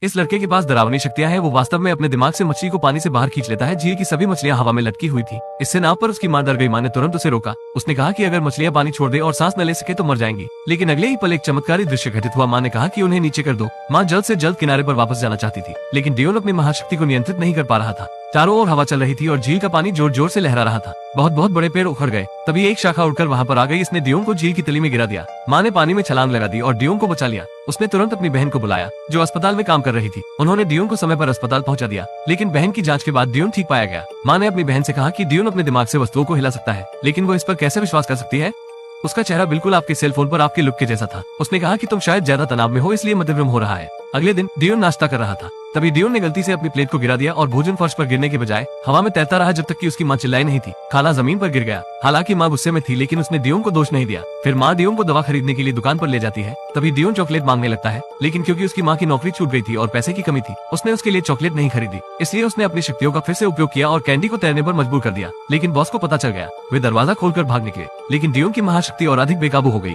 इस लड़के के पास डरावनी शक्तियां हैं। वो वास्तव में अपने दिमाग से मछली को पानी से बाहर खींच लेता है। झील की सभी मछलियां हवा में लटकी हुई थी। इससे नाव पर उसकी मां डर गई। मां ने तुरंत उसे रोका। उसने कहा कि अगर मछलियां पानी छोड़ दे और सांस न ले सके तो मर जाएंगी। लेकिन अगले ही पल एक चमत्कारी दृश्य घटित हुआ। मां ने कहा कि उन्हें नीचे कर दो। मां जल्द से जल्द किनारे पर वापस जाना चाहती थी, लेकिन डियोन अपनी महाशक्ति को नियंत्रित नहीं कर पा रहा था। चारों ओर हवा चल रही थी और झील का पानी जोर जोर से लहरा रहा था। बहुत बहुत बड़े पेड़ उखड़ गए। तभी एक शाखा उड़कर वहां पर आ गई। इसने डियोन को झील की तली में गिरा दिया। मां ने पानी में छलांग लगा दी और डियोन को बचा लिया। उसने तुरंत अपनी बहन को बुलाया जो अस्पताल में काम कर रही थी। उन्होंने डियोन को समय पर अस्पताल पहुंचा दिया, लेकिन बहन की जांच के बाद डियोन ठीक पाया गया। मां ने अपनी बहन से कहा कि डियोन अपने दिमाग से वस्तुओं को हिला सकता है, लेकिन वो इस पर कैसे विश्वास कर सकती है। उसका चेहरा बिल्कुल आपके सेल फोन पर आपके लुक के जैसा था। उसने कहा कि तुम शायद ज्यादा तनाव में हो, इसलिए मध्यभ्रम हो रहा है। अगले दिन डियोन नाश्ता कर रहा था। तभी डियोन ने गलती से अपनी प्लेट को गिरा दिया और भोजन फर्श पर गिरने के बजाय हवा में तैरता रहा जब तक कि उसकी मां चिल्लाई नहीं थी। खाला जमीन पर गिर गया। हालांकि मां गुस्से में थी, लेकिन उसने डियोन को दोष नहीं दिया। फिर मां डियोन को दवा खरीदने के लिए दुकान पर ले जाती है। तभी डियोन चॉकलेट मांगने लगता है, लेकिन क्योंकि उसकी मां की नौकरी छूट गई थी और पैसे की कमी थी, उसने उसके लिए चॉकलेट नहीं खरीदी। इसलिए उसने अपनी शक्तियों का फिर से उपयोग किया और कैंडी को तैरने पर मजबूर कर दिया। लेकिन बॉस को पता चल गया। वे दरवाजा खोलकर भाग निकले, लेकिन डियोन की महाशक्ति और अधिक बेकाबू हो गई।